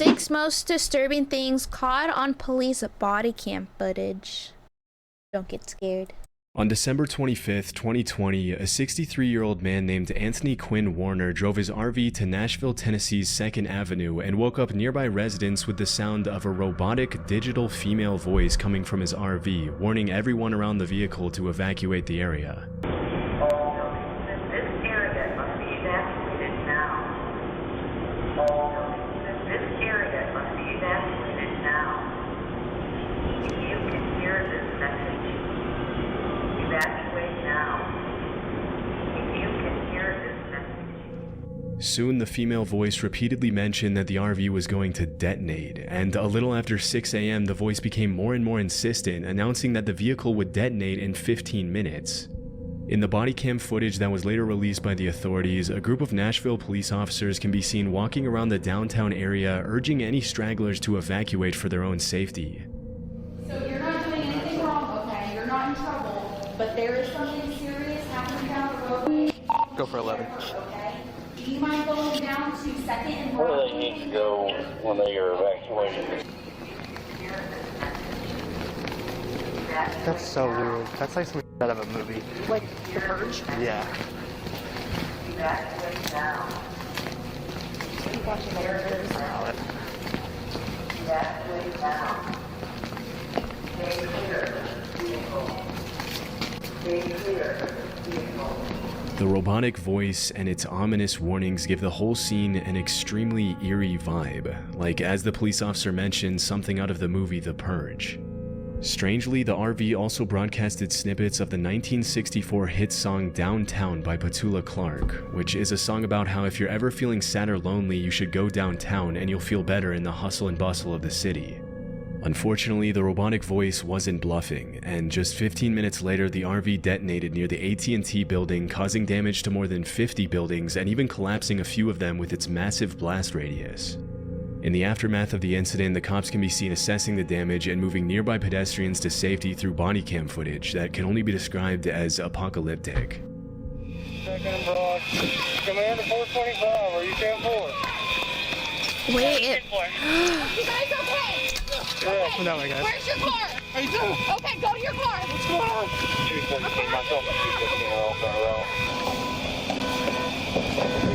6 most disturbing things caught on police body cam footage. Don't get scared. On December 25th, 2020, a 63-year-old man named Anthony Quinn Warner drove his RV to Nashville, Tennessee's 2nd Avenue and woke up nearby residents with the sound of a robotic digital female voice coming from his RV, warning everyone around the vehicle to evacuate the area. Soon, the female voice repeatedly mentioned that the RV was going to detonate, and a little after 6 a.m., the voice became more and more insistent, announcing that the vehicle would detonate in 15 minutes. In the body cam footage that was later released by the authorities, a group of Nashville police officers can be seen walking around the downtown area, urging any stragglers to evacuate for their own safety. So you're not doing anything wrong, okay? You're not in trouble, but there is something serious happening down the roadway. Go for 11. Okay? Do you mind going down to 2nd and Where do they need to go when they are evacuating? That's so weird. That's like something out of a movie. Like The Purge? Yeah. Evacuate now. Are you watching the Evacuate now. Stay clear, vehicle. Stay clear, vehicle. The robotic voice and its ominous warnings give the whole scene an extremely eerie vibe, like, as the police officer mentioned, something out of the movie The Purge. Strangely, the RV also broadcasted snippets of the 1964 hit song Downtown by Petula Clark, which is a song about how if you're ever feeling sad or lonely, you should go downtown and you'll feel better in the hustle and bustle of the city. Unfortunately, the robotic voice wasn't bluffing, and just 15 minutes later, the RV detonated near the AT&T building, causing damage to more than 50 buildings and even collapsing a few of them with its massive blast radius. In the aftermath of the incident, the cops can be seen assessing the damage and moving nearby pedestrians to safety through body cam footage that can only be described as apocalyptic. Second broad. Commander 425, are you 10-4? Wait, You guys okay? Yeah. No, my guys. Where's your car? Hey, dude. Okay, go to your car. What's going on? 217, myself and 215 are all going around.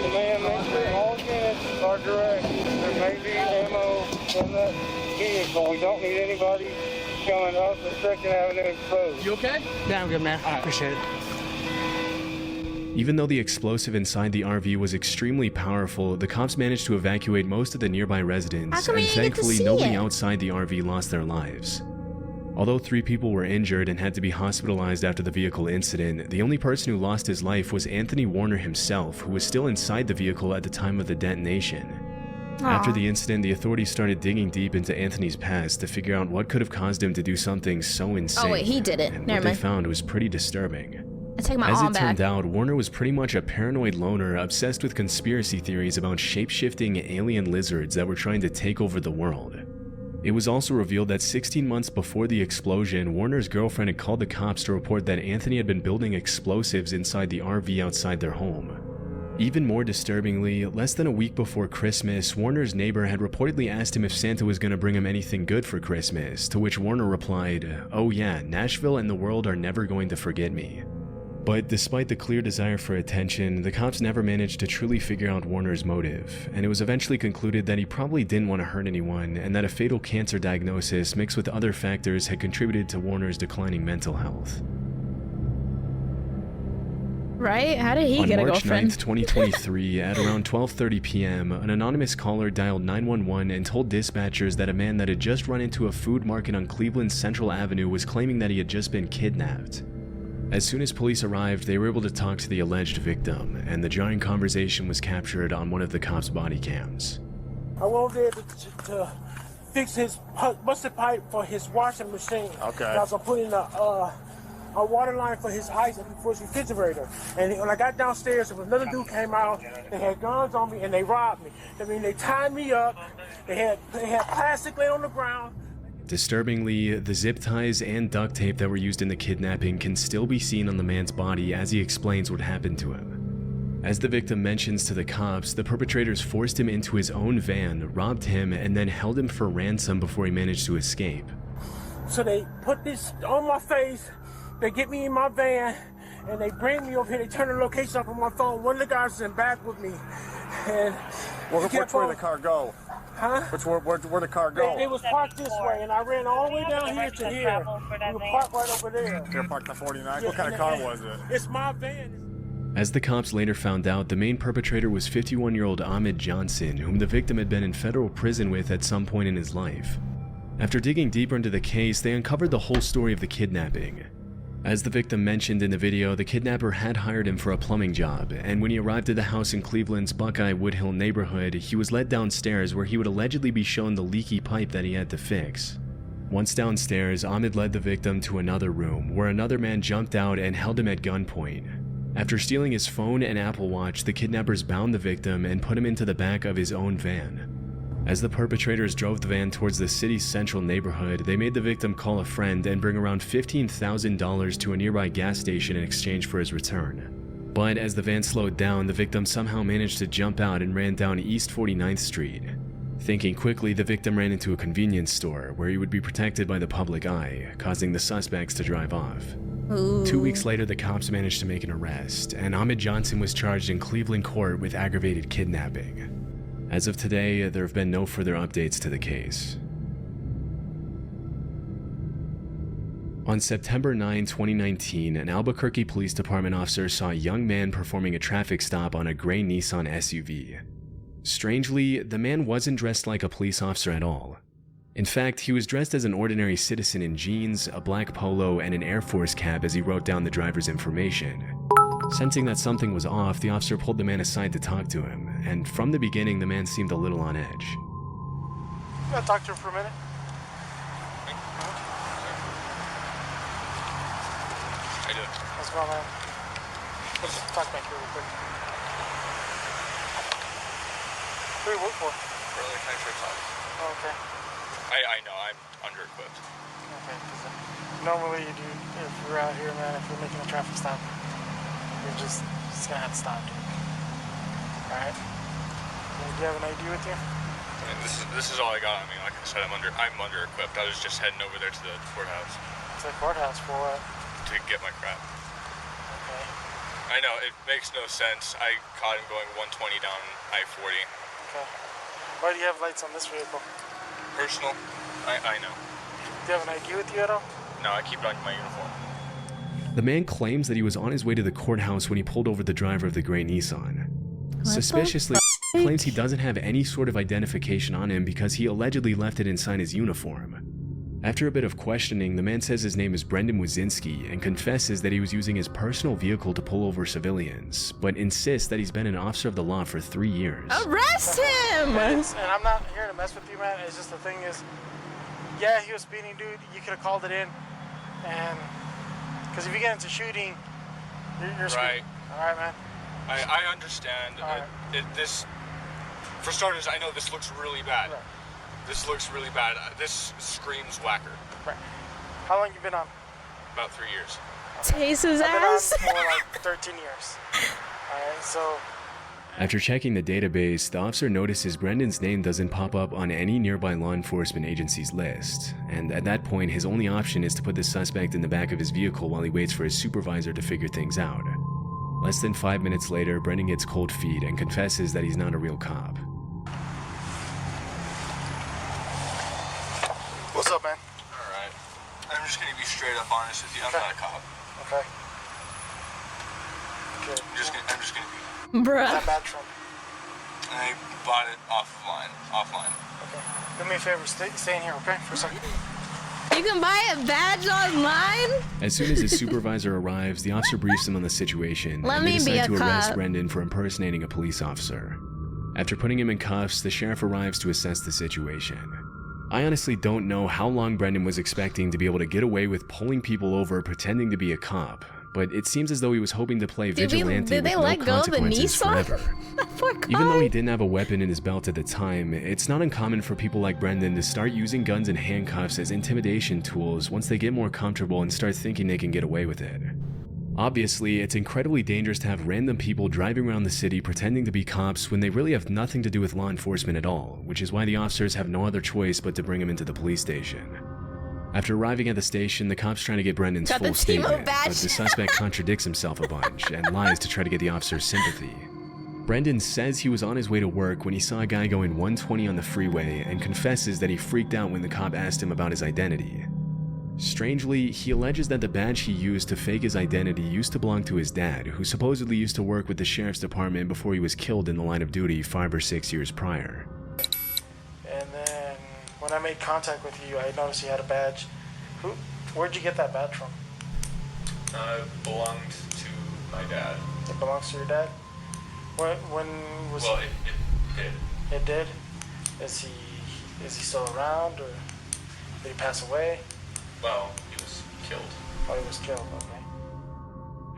Command, make sure all units are direct. There may be ammo in that vehicle. We don't need anybody coming up the 2nd Avenue exposed. You okay? Yeah, I'm good, man. I appreciate it. Even though the explosive inside the RV was extremely powerful, the cops managed to evacuate most of the nearby How residents, come we and didn't get to thankfully see nobody it? outside the RV lost their lives. Although 3 people were injured and had to be hospitalized after the vehicle incident, the only person who lost his life was Anthony Warner himself, who was still inside the vehicle at the time of the detonation. After the incident, the authorities started digging deep into Anthony's past to figure out what could have caused him to do something so insane. Oh wait, he did it. And Never what they mind. found was pretty disturbing. I take my As arm it back. turned out, Warner was pretty much a paranoid loner obsessed with conspiracy theories about shape-shifting alien lizards that were trying to take over the world. It was also revealed that 16 months before the explosion, Warner's girlfriend had called the cops to report that Anthony had been building explosives inside the RV outside their home. Even more disturbingly, less than a week before Christmas, Warner's neighbor had reportedly asked him if Santa was going to bring him anything good for Christmas, to which Warner replied, "Oh yeah, Nashville and the world are never going to forget me." But despite the clear desire for attention, the cops never managed to truly figure out Warner's motive, and it was eventually concluded that he probably didn't want to hurt anyone, and that a fatal cancer diagnosis mixed with other factors had contributed to Warner's declining mental health. Right? How did he On get a March girlfriend? 9th, 2023, at around 12:30 p.m., an anonymous caller dialed 911 and told dispatchers that a man that had just run into a food market on Cleveland's Central Avenue was claiming that he had just been kidnapped. As soon as police arrived, they were able to talk to the alleged victim, and the jarring conversation was captured on one of the cops' body cams. I went over there to fix his busted pipe for his washing machine. Okay. And I was putting a water line for his ice for his refrigerator. And when I got downstairs, another dude came out. They had guns on me and they robbed me. I mean, they tied me up. They had plastic laying on the ground. Disturbingly, the zip ties and duct tape that were used in the kidnapping can still be seen on the man's body as he explains what happened to him. As the victim mentions to the cops, the perpetrators forced him into his own van, robbed him, and then held him for ransom before he managed to escape. So they put this on my face, they get me in my van, and they bring me over here. They turn the location up on my phone. One of the guys is in back with me. And which way did the car go? Huh? Where'd the car go? It was parked this way, and I ran all the way down here to here. We were parked right over there. You're parked the 49? What kind of car was it? It's my van. As the cops later found out, the main perpetrator was 51-year-old Ahmed Johnson, whom the victim had been in federal prison with at some point in his life. After digging deeper into the case, they uncovered the whole story of the kidnapping. As the victim mentioned in the video, the kidnapper had hired him for a plumbing job, and when he arrived at the house in Cleveland's Buckeye Woodhill neighborhood, he was led downstairs where he would allegedly be shown the leaky pipe that he had to fix. Once downstairs, Ahmed led the victim to another room, where another man jumped out and held him at gunpoint. After stealing his phone and Apple Watch, the kidnappers bound the victim and put him into the back of his own van. As the perpetrators drove the van towards the city's central neighborhood, they made the victim call a friend and bring around $15,000 to a nearby gas station in exchange for his return. But as the van slowed down, the victim somehow managed to jump out and ran down East 49th Street. Thinking quickly, the victim ran into a convenience store where he would be protected by the public eye, causing the suspects to drive off. Ooh. 2 weeks later, the cops managed to make an arrest, and Ahmed Johnson was charged in Cleveland court with aggravated kidnapping. As of today, there have been no further updates to the case. On September 9, 2019, an Albuquerque Police Department officer saw a young man performing a traffic stop on a gray Nissan SUV. Strangely, the man wasn't dressed like a police officer at all. In fact, he was dressed as an ordinary citizen in jeans, a black polo, and an Air Force cap as he wrote down the driver's information. Sensing that something was off, the officer pulled the man aside to talk to him, and from the beginning, the man seemed a little on edge. You gotta talk to him for a minute. I do. What's going on, man? Let's just talk back here real quick. Who do you work for? Early County Sheriff's Office. Oh, okay. I know, I'm under-equipped. Okay, because normally you do, if you're out here, man, if you're making a traffic stop, you're just gonna have to stop, dude. Alright? Do you have an ID with you? I mean, this is all I got. I mean, like I said, I'm under-equipped. I was just heading over there to the courthouse. To the courthouse for what? To get my crap. Okay. I know, it makes no sense. I caught him going 120 down I-40. Okay. Why do you have lights on this vehicle? Personal, I know. Do you have an ID with you at all? No, I keep it on my uniform. The man claims that he was on his way to the courthouse when he pulled over the driver of the gray Nissan. Suspiciously, he claims he doesn't have any sort of identification on him because he allegedly left it inside his uniform. After a bit of questioning, the man says his name is Brendan Wazinski and confesses that he was using his personal vehicle to pull over civilians, but insists that he's been an officer of the law for 3 years. Arrest him! And I'm not here to mess with you, man. It's just the thing is, yeah, he was speeding, dude. You could have called it in, and because if you get into shooting, you're screwed. Right. All right, man. I understand. All right. For starters, I know this looks really bad. Right. This looks really bad. This screams whacker. Right. How long you been on? About 3 years. Tase his I've been on ass. for like 13 years. All right, so After checking the database, the officer notices Brendan's name doesn't pop up on any nearby law enforcement agency's list, and at that point, his only option is to put the suspect in the back of his vehicle while he waits for his supervisor to figure things out. Less than 5 minutes later, Brendan gets cold feet and confesses that he's not a real cop. what's up, man? Alright. I'm just gonna be straight up honest with you. I'm not a cop. Okay. Okay. I'm just gonna be. Bruh. That badge from? I bought it offline. Okay. Do me a favor, stay in here, okay, for a second. You can buy a badge online? As soon as his supervisor arrives, the officer briefs him on the situation, Let and they me be decide a to arrest cop. Brendan for impersonating a police officer. After putting him in cuffs, the sheriff arrives to assess the situation. I honestly don't know how long Brendan was expecting to be able to get away with pulling people over pretending to be a cop, but it seems as though he was hoping to play vigilante did with they no let go of the consequences Nissan? forever. Poor Even though he guy. didn't have a weapon in his belt at the time, it's not uncommon for people like Brendan to start using guns and handcuffs as intimidation tools once they get more comfortable and start thinking they can get away with it. Obviously, it's incredibly dangerous to have random people driving around the city pretending to be cops when they really have nothing to do with law enforcement at all, which is why the officers have no other choice but to bring him into the police station. After arriving at the station, the cops try to get Brendan's full statement, but the suspect contradicts himself a bunch and lies to try to get the officer's sympathy. Brendan says he was on his way to work when he saw a guy going 120 on the freeway and confesses that he freaked out when the cop asked him about his identity. Strangely, he alleges that the badge he used to fake his identity used to belong to his dad, who supposedly used to work with the sheriff's department before he was killed in the line of duty 5 or 6 years prior. And then when I made contact with you, I noticed you had a badge. Where'd you get that badge from? It belonged to my dad. It belongs to your dad? When was Well, it did. It did? Is he still around, or did he pass away? Well, he was killed. Oh, he was killed, okay.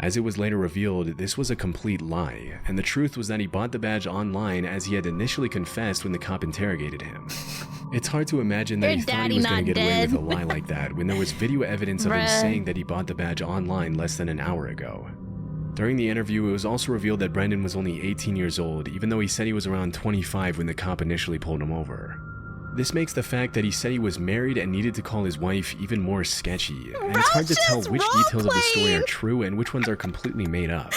As it was later revealed, this was a complete lie, and the truth was that he bought the badge online as he had initially confessed when the cop interrogated him. It's hard to imagine that he thought he was going to get away with a lie like that when there was video evidence of him saying that he bought the badge online less than an hour ago. During the interview, it was also revealed that Brendan was only 18 years old, even though he said he was around 25 when the cop initially pulled him over. This makes the fact that he said he was married and needed to call his wife even more sketchy, and it's hard to tell which details of the story are true and which ones are completely made up.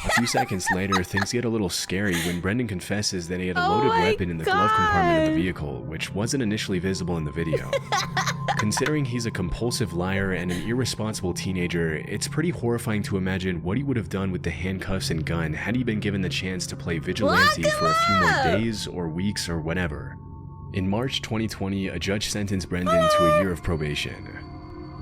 A few seconds later, things get a little scary when Brendan confesses that he had a loaded weapon in the glove compartment of the vehicle, which wasn't initially visible in the video. Considering he's a compulsive liar and an irresponsible teenager, it's pretty horrifying to imagine what he would have done with the handcuffs and gun had he been given the chance to play vigilante for a few more days or weeks or whatever. In March 2020, a judge sentenced Brendan to a year of probation.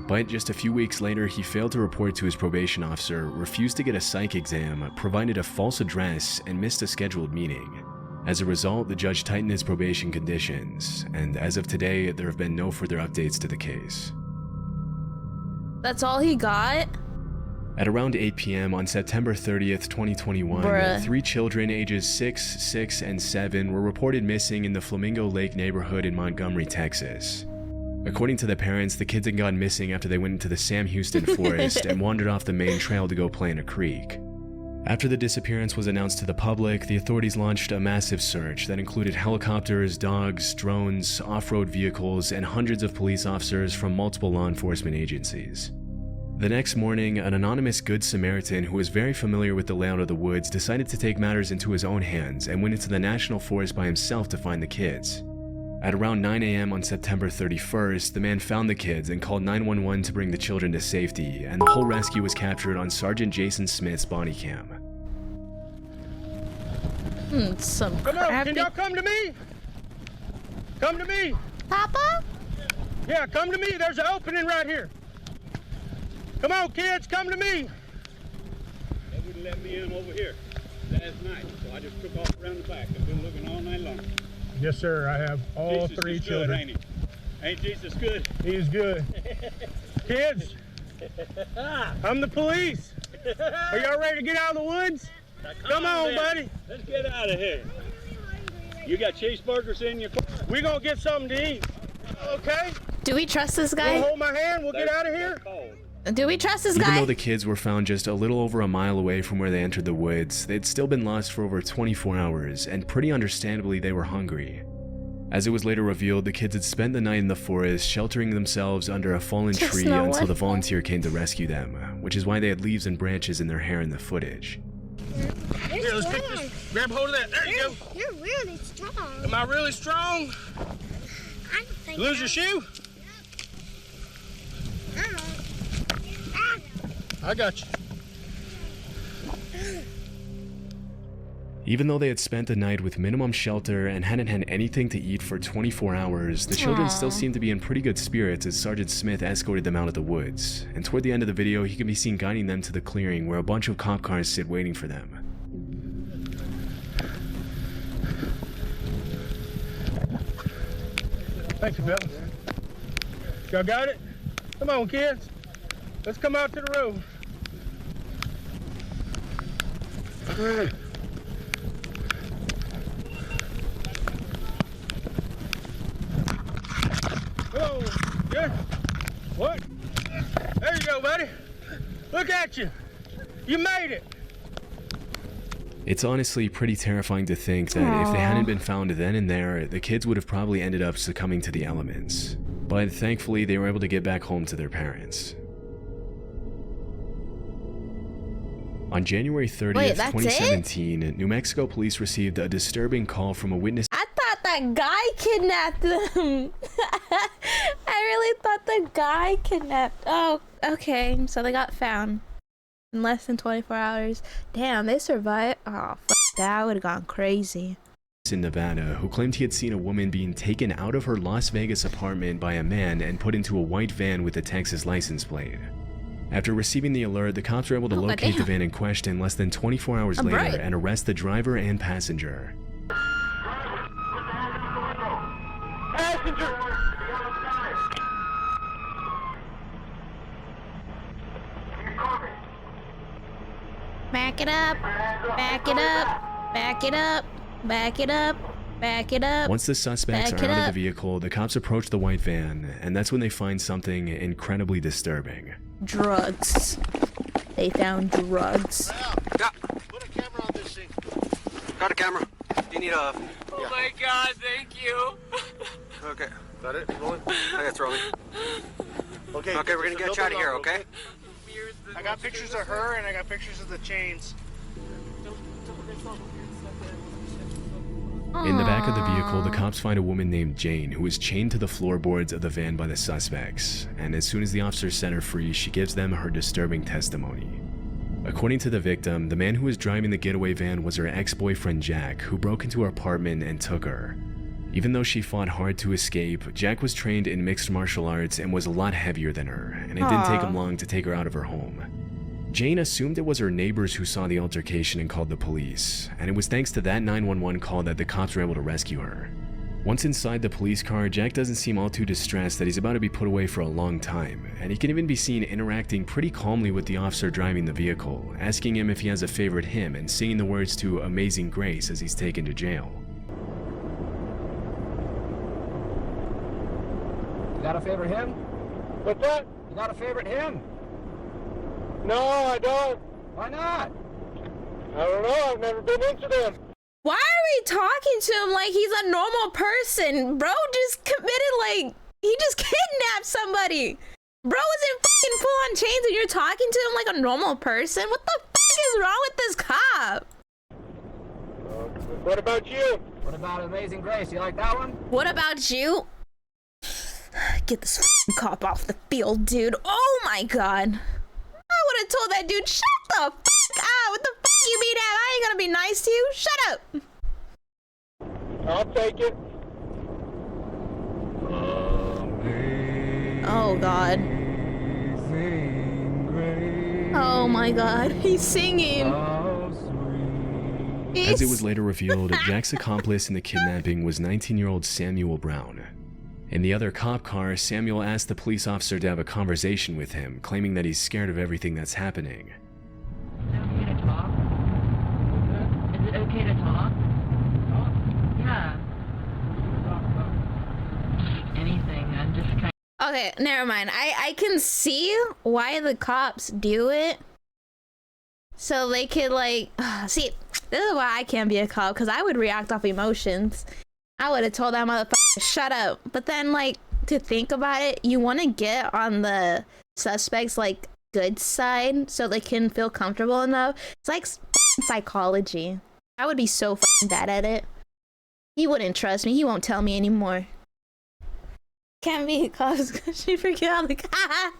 But just a few weeks later, he failed to report to his probation officer, refused to get a psych exam, provided a false address, and missed a scheduled meeting. As a result, the judge tightened his probation conditions, and as of today, there have been no further updates to the case. That's all he got? At around 8 p.m. on September 30th, 2021, 3 children ages 6, 6, and 7 were reported missing in the Flamingo Lake neighborhood in Montgomery, Texas. According to the parents, the kids had gone missing after they went into the Sam Houston forest and wandered off the main trail to go play in a creek. After the disappearance was announced to the public, the authorities launched a massive search that included helicopters, dogs, drones, off-road vehicles, and hundreds of police officers from multiple law enforcement agencies. The next morning, an anonymous Good Samaritan who was very familiar with the layout of the woods decided to take matters into his own hands and went into the national forest by himself to find the kids. At around 9 a.m. on September 31st, the man found the kids and called 911 to bring the children to safety, and the whole rescue was captured on Sergeant Jason Smith's body cam. Some Come on, crappy... can y'all come to me? Come to me. Papa? Yeah, come to me. There's an opening right here. Come on, kids, come to me. They wouldn't let me in over here last night, so I just took off around the back. I've been looking all night long. Yes, sir. I have all Jesus 3 is children. good, ain't he? Ain't Jesus good? He's good. Kids, I'm the police. Are y'all ready to get out of the woods? Come on, then. buddy. Let's get out of here. You got cheeseburgers in your car? We're going to get something to eat. Okay? Do we trust this You guy? hold my hand, we'll get out of here. Do we trust this Even guy? though the kids were found just a little over a mile away from where they entered the woods, they'd still been lost for over 24 hours, and pretty understandably they were hungry. As it was later revealed, the kids had spent the night in the forest, sheltering themselves under a fallen tree until the volunteer came to rescue them, which is why they had leaves and branches in their hair in the footage. Here, let's pick this. Grab hold of that. There you go. You're really strong. Am I really strong? I don't think Lose your shoe? I got you. Even though they had spent the night with minimum shelter and hadn't had anything to eat for 24 hours, the children still seemed to be in pretty good spirits as Sergeant Smith escorted them out of the woods, and toward the end of the video he can be seen guiding them to the clearing where a bunch of cop cars sit waiting for them. Thank you, fellas. Y'all got it? Come on, kids. Let's come out to the road. Whoa, good. What? There you go, buddy. Look at you. You made it! It's honestly pretty terrifying to think that if they hadn't been found then and there, the kids would have probably ended up succumbing to the elements. But thankfully, they were able to get back home to their parents. On January 30th, 2017, New Mexico police received a disturbing call from a witness. I thought that guy kidnapped them. I really thought the guy kidnapped. Oh, okay. So they got found in less than 24 hours. Damn, they survived. Oh, fuck that. I would have gone crazy. In Nevada, who claimed he had seen a woman being taken out of her Las Vegas apartment by a man and put into a white van with a Texas license plate. After receiving the alert, the cops were able to locate the van in question less than 24 hours later and arrest the driver and passenger. Passenger! Back it up. Back it up. Back it up. Back it up. Back it up. Once the suspects are out of the vehicle, the cops approach the white van, and that's when they find something incredibly disturbing. Drugs. They found drugs. Put a camera on this thing. Got a camera. You need a... Oh my god, thank you. Okay. Is that it? Rolling? I got rolling. Okay, we're gonna get you out of here, okay? I got pictures of her and I got pictures of the chains. In the back of the vehicle, the cops find a woman named Jane who is chained to the floorboards of the van by the suspects, and as soon as the officers set her free, she gives them her disturbing testimony. According to the victim, the man who was driving the getaway van was her ex-boyfriend Jack, who broke into her apartment and took her. Even though she fought hard to escape, Jack was trained in mixed martial arts and was a lot heavier than her, and it didn't take him long to take her out of her home. Jane assumed it was her neighbors who saw the altercation and called the police, and it was thanks to that 911 call that the cops were able to rescue her. Once inside the police car, Jack doesn't seem all too distressed that he's about to be put away for a long time, and he can even be seen interacting pretty calmly with the officer driving the vehicle, asking him if he has a favorite hymn and singing the words to Amazing Grace as he's taken to jail. You got a favorite hymn? What's that? You got a favorite hymn? No, I don't. Why not? I don't know. I've never been into them. Why are we talking to him like he's a normal person? Bro just committed, like, he just kidnapped somebody. Bro was in fucking full on chains and you're talking to him like a normal person? What the fuck is wrong with this cop? What about you? What about Amazing Grace? You like that one? What about you? Get this fucking cop off the field, dude. Oh my god. I would have told that dude, shut the fuck up. What the fuck you mean at? I ain't gonna be nice to you. Shut up. I'll take it. Oh god. Oh my god. He's singing. As it was later revealed, Jack's accomplice in the kidnapping was 19-year-old Samuel Brown. In the other cop car, Samuel asked the police officer to have a conversation with him, claiming that he's scared of everything that's happening. Is it okay to talk? Is it okay to talk? Yeah. Anything. I'm just kind of... Okay, never mind. I can see why the cops do it. So they could, like... see, this is why I can't be a cop, because I would react off emotions. I would have told that motherfucker to shut up. But then, like, to think about it, you want to get on the suspect's, like, good side so they can feel comfortable enough. It's like psychology. I would be so fucking bad at it. He wouldn't trust me. He won't tell me anymore. Can't be a cop because she forget all the cop. I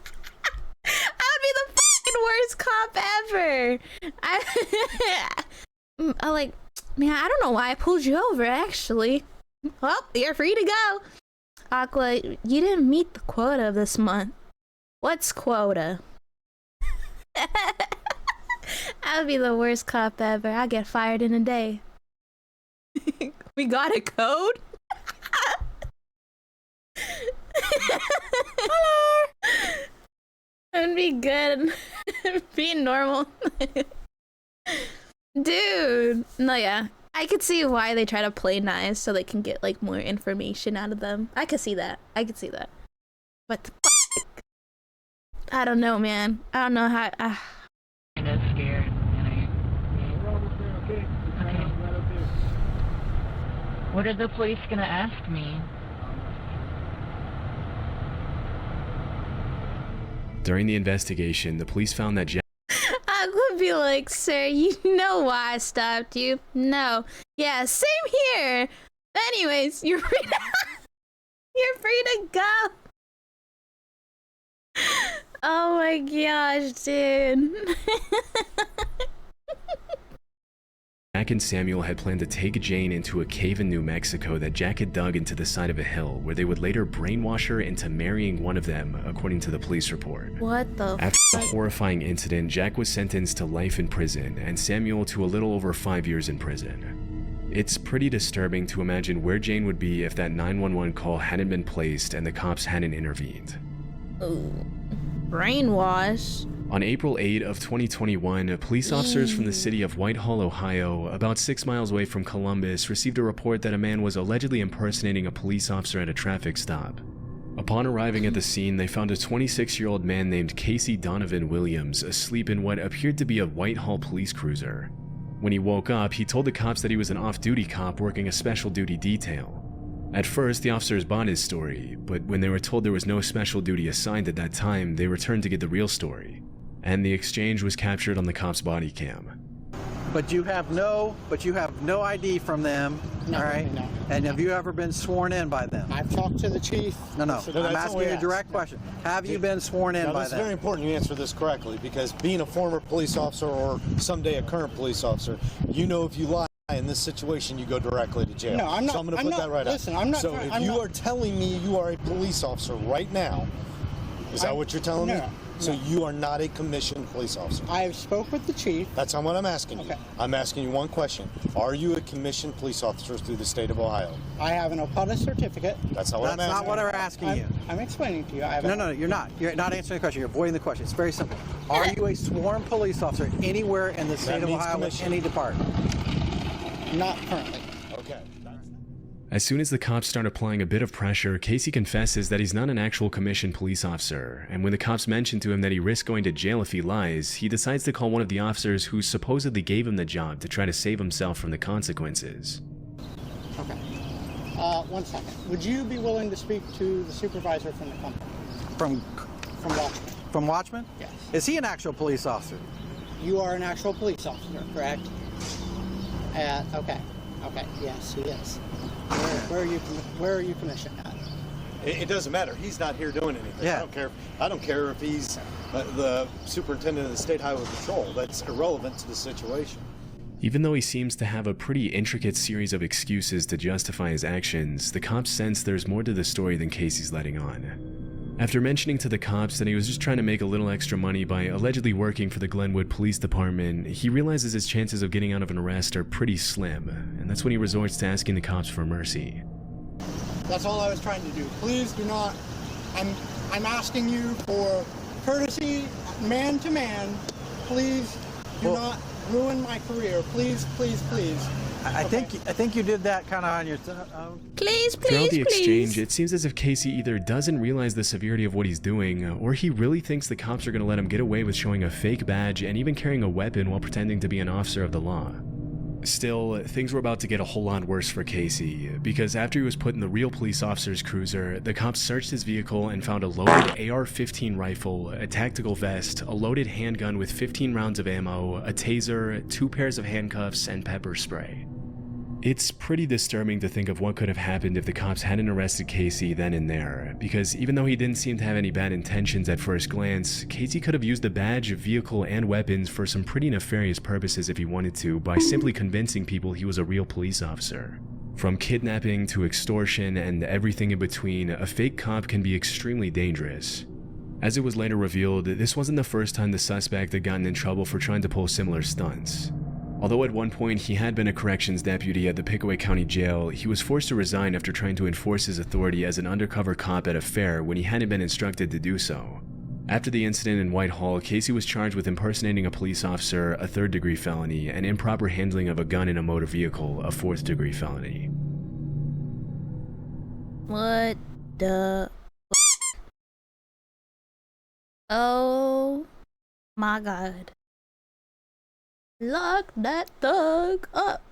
would be the fucking worst cop ever. I like, man, I don't know why I pulled you over, actually. Well, you're free to go. Aqua, you didn't meet the quota this month. What's quota? I would be the worst cop ever. I'll get fired in a day. We got a code? Hello! That'd be good. Being normal. Dude. No, yeah. I could see why they try to play nice so they can get, like, more information out of them. I could see that. I could see that. But the I don't know, man. I don't know how... kind of scary. What are the police gonna ask me? During the investigation, the police found that Jack I would be like, sir, you know why I stopped you? No. Yeah, same here. Anyways, you're free to, you're free to go. Oh my gosh, dude. Jack and Samuel had planned to take Jane into a cave in New Mexico that Jack had dug into the side of a hill, where they would later brainwash her into marrying one of them, according to the police report. What the After the horrifying incident, Jack was sentenced to life in prison, and Samuel to a little over 5 years in prison. It's pretty disturbing to imagine where Jane would be if that 911 call hadn't been placed and the cops hadn't intervened. Ooh. Brainwash. On April 8 of 2021, police officers from the city of Whitehall, Ohio, about 6 miles away from Columbus, received a report that a man was allegedly impersonating a police officer at a traffic stop. Upon arriving at the scene, they found a 26-year-old man named Casey Donovan Williams asleep in what appeared to be a Whitehall police cruiser. When he woke up, he told the cops that he was an off-duty cop working a special duty detail. At first, the officers bought his story, but when they were told there was no special duty assigned at that time, they returned to get the real story. And the exchange was captured on the cop's body cam. But you have no ID from them, No, all right? no. And have you ever been sworn in by them? I've talked to the chief. No. That's I'm asking you a all we direct question. Have you been sworn in Now, by it's them? very important you answer this correctly, because being a former police officer or someday a current police officer, you know if you lie in this situation, you go directly to jail. No, I'm not. So I'm going to put that right listen, out. I'm not. So if you are telling me you are a police officer right now, is that what you're telling me? So you are not a commissioned police officer. I have spoke with the chief. That's not what I'm asking you. I'm asking you one question. Are you a commissioned police officer through the state of Ohio? I have an OPUDA certificate. That's not what I'm asking. That's not what we're asking you. I'm explaining to you. I have No, you're not. You're not answering the question. You're avoiding the question. It's very simple. Are you a sworn police officer anywhere in the state of Ohio with any department? Not currently. Okay. As soon as the cops start applying a bit of pressure, Casey confesses that he's not an actual commissioned police officer, and when the cops mention to him that he risks going to jail if he lies, he decides to call one of the officers who supposedly gave him the job to try to save himself from the consequences. Okay. 1 second. Would you be willing to speak to the supervisor from the company? From Watchman. From Watchman? Yes. Is he an actual police officer? You are an actual police officer, correct? Okay. Yes, he is. Where are you commissioned at? It doesn't matter. He's not here doing anything. Yeah. I don't care if he's the superintendent of the State Highway Patrol. That's irrelevant to the situation. Even though he seems to have a pretty intricate series of excuses to justify his actions, the cops sense there's more to the story than Casey's letting on. After mentioning to the cops that he was just trying to make a little extra money by allegedly working for the Glenwood Police Department, he realizes his chances of getting out of an arrest are pretty slim, and that's when he resorts to asking the cops for mercy. That's all I was trying to do. Please do not. I'm asking you for courtesy, man to man. Please do not ruin my career. Please. I think you did that kind of on your own. Please. Throughout the exchange, it seems as if Casey either doesn't realize the severity of what he's doing, or he really thinks the cops are going to let him get away with showing a fake badge and even carrying a weapon while pretending to be an officer of the law. Still, things were about to get a whole lot worse for Casey, because after he was put in the real police officer's cruiser, the cops searched his vehicle and found a loaded AR-15 rifle, a tactical vest, a loaded handgun with 15 rounds of ammo, a taser, 2 pairs of handcuffs, and pepper spray. It's pretty disturbing to think of what could have happened if the cops hadn't arrested Casey then and there, because even though he didn't seem to have any bad intentions at first glance, Casey could have used the badge, vehicle, and weapons for some pretty nefarious purposes if he wanted to by simply convincing people he was a real police officer. From kidnapping to extortion and everything in between, a fake cop can be extremely dangerous. As it was later revealed, this wasn't the first time the suspect had gotten in trouble for trying to pull similar stunts. Although at one point he had been a corrections deputy at the Pickaway County Jail, he was forced to resign after trying to enforce his authority as an undercover cop at a fair when he hadn't been instructed to do so. After the incident in Whitehall, Casey was charged with impersonating a police officer, a 3rd-degree felony, and improper handling of a gun in a motor vehicle, a 4th-degree felony. What the? Oh my God. Lock that thug up.